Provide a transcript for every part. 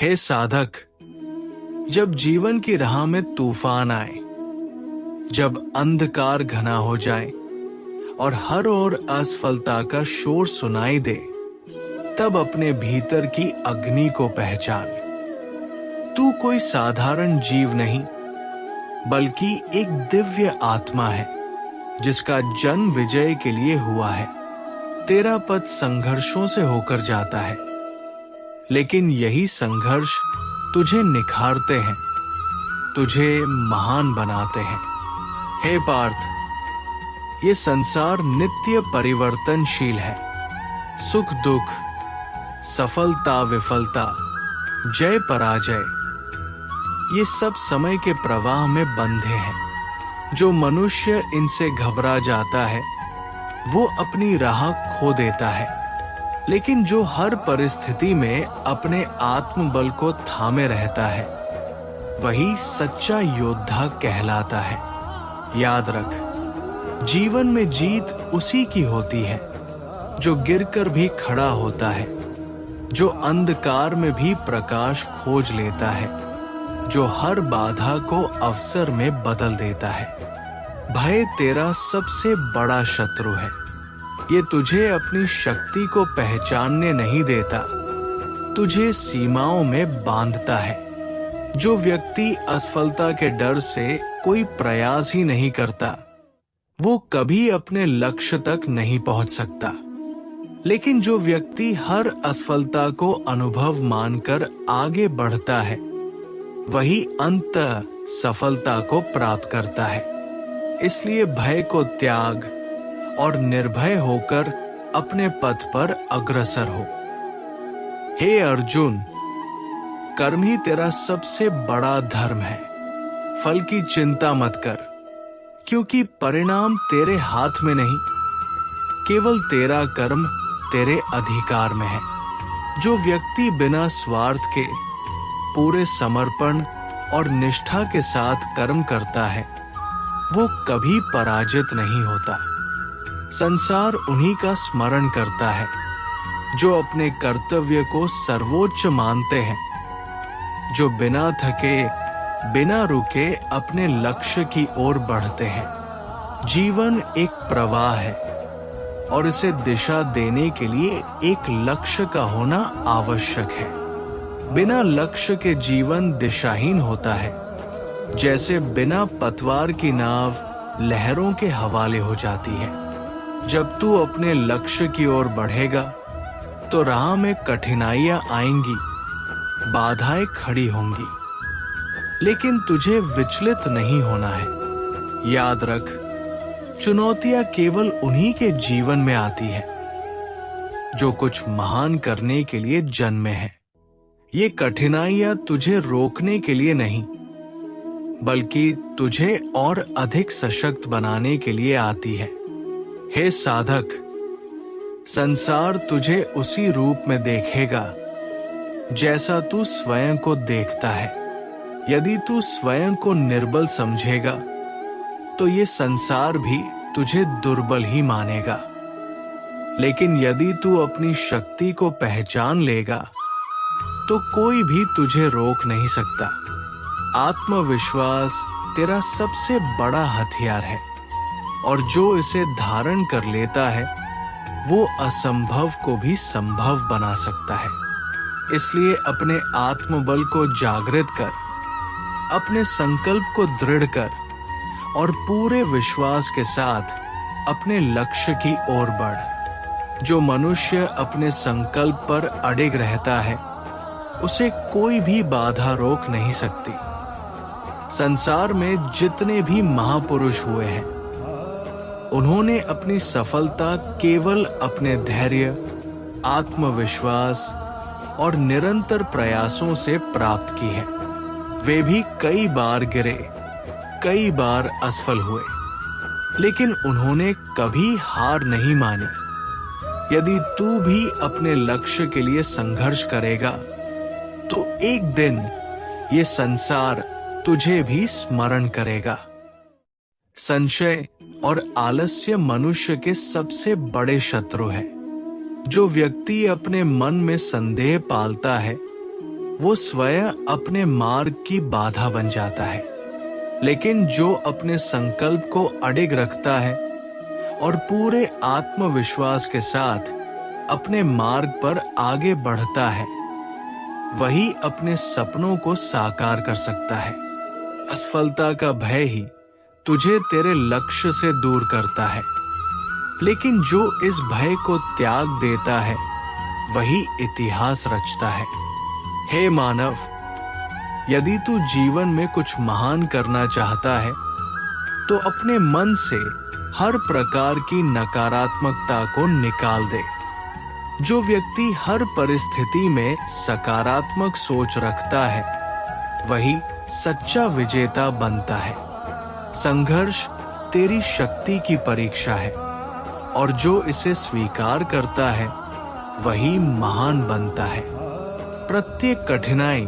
हे साधक, जब जीवन की राह में तूफान आए, जब अंधकार घना हो जाए और हर ओर असफलता का शोर सुनाई दे, तब अपने भीतर की अग्नि को पहचान। तू कोई साधारण जीव नहीं, बल्कि एक दिव्य आत्मा है जिसका जन्म विजय के लिए हुआ है। तेरा पथ संघर्षों से होकर जाता है, लेकिन यही संघर्ष तुझे निखारते हैं, तुझे महान बनाते हैं। हे पार्थ, ये संसार नित्य परिवर्तनशील है। सुख दुख, सफलता विफलता, जय पराजय, ये सब समय के प्रवाह में बंधे हैं। जो मनुष्य इनसे घबरा जाता है वो अपनी राह खो देता है, लेकिन जो हर परिस्थिति में अपने आत्मबल को थामे रहता है वही सच्चा योद्धा कहलाता है। याद रख, जीवन में जीत उसी की होती है जो गिरकर भी खड़ा होता है, जो अंधकार में भी प्रकाश खोज लेता है, जो हर बाधा को अवसर में बदल देता है। भय तेरा सबसे बड़ा शत्रु है। ये तुझे अपनी शक्ति को पहचानने नहीं देता, तुझे सीमाओं में बांधता है। जो व्यक्ति असफलता के डर से कोई प्रयास ही नहीं करता, वो कभी अपने लक्ष्य तक नहीं पहुंच सकता। लेकिन जो व्यक्ति हर असफलता को अनुभव मानकर आगे बढ़ता है, वही अंततः सफलता को प्राप्त करता है। इसलिए भय को त्याग और निर्भय होकर अपने पथ पर अग्रसर हो। हे अर्जुन, कर्म ही तेरा सबसे बड़ा धर्म है। फल की चिंता मत कर, क्योंकि परिणाम तेरे हाथ में नहीं, केवल तेरा कर्म तेरे अधिकार में है। जो व्यक्ति बिना स्वार्थ के पूरे समर्पण और निष्ठा के साथ कर्म करता है, वो कभी पराजित नहीं होता। संसार उन्हीं का स्मरण करता है जो अपने कर्तव्य को सर्वोच्च मानते हैं, जो बिना थके बिना रुके अपने लक्ष्य की ओर बढ़ते हैं। जीवन एक प्रवाह है और इसे दिशा देने के लिए एक लक्ष्य का होना आवश्यक है। बिना लक्ष्य के जीवन दिशाहीन होता है, जैसे बिना पतवार की नाव लहरों के हवाले हो जाती है। जब तू अपने लक्ष्य की ओर बढ़ेगा तो राह में कठिनाइयां आएंगी, बाधाएं खड़ी होंगी, लेकिन तुझे विचलित नहीं होना है। याद रख, चुनौतियां केवल उन्हीं के जीवन में आती है जो कुछ महान करने के लिए जन्मे हैं। ये कठिनाइयां तुझे रोकने के लिए नहीं, बल्कि तुझे और अधिक सशक्त बनाने के लिए आती है। हे साधक, संसार तुझे उसी रूप में देखेगा जैसा तू स्वयं को देखता है। यदि तू स्वयं को निर्बल समझेगा तो ये संसार भी तुझे दुर्बल ही मानेगा। लेकिन यदि तू अपनी शक्ति को पहचान लेगा तो कोई भी तुझे रोक नहीं सकता। आत्मविश्वास तेरा सबसे बड़ा हथियार है, और जो इसे धारण कर लेता है वो असंभव को भी संभव बना सकता है। इसलिए अपने आत्मबल को जागृत कर, अपने संकल्प को दृढ़ कर और पूरे विश्वास के साथ अपने लक्ष्य की ओर बढ़। जो मनुष्य अपने संकल्प पर अडिग रहता है, उसे कोई भी बाधा रोक नहीं सकती। संसार में जितने भी महापुरुष हुए हैं, उन्होंने अपनी सफलता केवल अपने धैर्य, आत्मविश्वास और निरंतर प्रयासों से प्राप्त की है। वे भी कई बार गिरे, कई बार असफल हुए, लेकिन उन्होंने कभी हार नहीं मानी। यदि तू भी अपने लक्ष्य के लिए संघर्ष करेगा तो एक दिन ये संसार तुझे भी स्मरण करेगा। संशय और आलस्य मनुष्य के सबसे बड़े शत्रु है। जो व्यक्ति अपने मन में संदेह पालता है वो स्वयं अपने मार्ग की बाधा बन जाता है। लेकिन जो अपने संकल्प को अडिग रखता है और पूरे आत्मविश्वास के साथ अपने मार्ग पर आगे बढ़ता है, वही अपने सपनों को साकार कर सकता है। असफलता का भय ही तुझे तेरे लक्ष्य से दूर करता है, लेकिन जो इस भय को त्याग देता है वही इतिहास रचता है। हे मानव, यदि तू जीवन में कुछ महान करना चाहता है तो अपने मन से हर प्रकार की नकारात्मकता को निकाल दे। जो व्यक्ति हर परिस्थिति में सकारात्मक सोच रखता है वही सच्चा विजेता बनता है। संघर्ष तेरी शक्ति की परीक्षा है और जो इसे स्वीकार करता है वही महान बनता है। प्रत्येक कठिनाई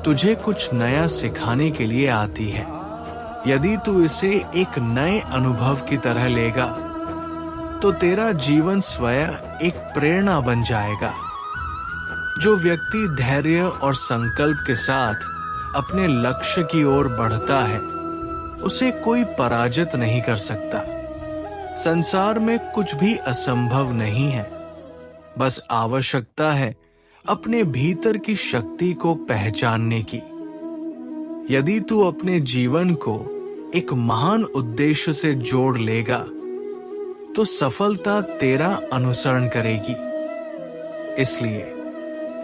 तुझे कुछ नया सिखाने के लिए आती है। यदि तू इसे एक नए अनुभव की तरह लेगा तो तेरा जीवन स्वयं एक प्रेरणा बन जाएगा। जो व्यक्ति धैर्य और संकल्प के साथ अपने लक्ष्य की ओर बढ़ता है उसे कोई पराजित नहीं कर सकता। संसार में कुछ भी असंभव नहीं है, बस आवश्यकता है अपने भीतर की शक्ति को पहचानने की। यदि तू अपने जीवन को एक महान उद्देश्य से जोड़ लेगा तो सफलता तेरा अनुसरण करेगी। इसलिए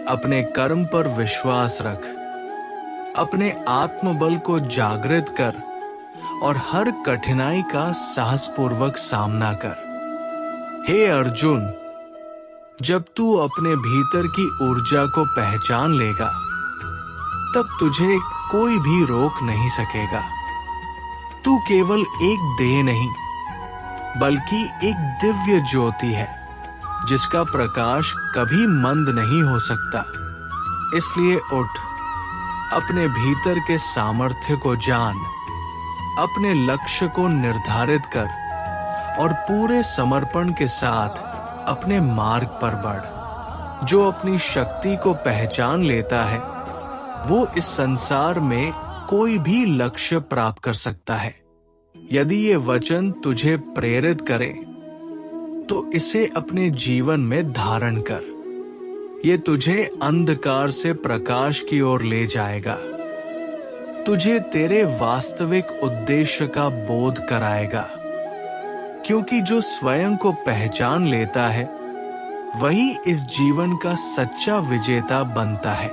अपने कर्म पर विश्वास रख, अपने आत्मबल को जागृत कर और हर कठिनाई का साहसपूर्वक सामना कर। हे अर्जुन, जब तू अपने भीतर की ऊर्जा को पहचान लेगा तब तुझे कोई भी रोक नहीं सकेगा। तू केवल एक देह नहीं बल्कि एक दिव्य ज्योति है जिसका प्रकाश कभी मंद नहीं हो सकता। इसलिए उठ, अपने भीतर के सामर्थ्य को जान, अपने लक्ष्य को निर्धारित कर और पूरे समर्पण के साथ अपने मार्ग पर बढ़। जो अपनी शक्ति को पहचान लेता है वो इस संसार में कोई भी लक्ष्य प्राप्त कर सकता है। यदि ये वचन तुझे प्रेरित करे तो इसे अपने जीवन में धारण कर। ये तुझे अंधकार से प्रकाश की ओर ले जाएगा, तुझे तेरे वास्तविक उद्देश्य का बोध कराएगा। क्योंकि जो स्वयं को पहचान लेता है वही इस जीवन का सच्चा विजेता बनता है।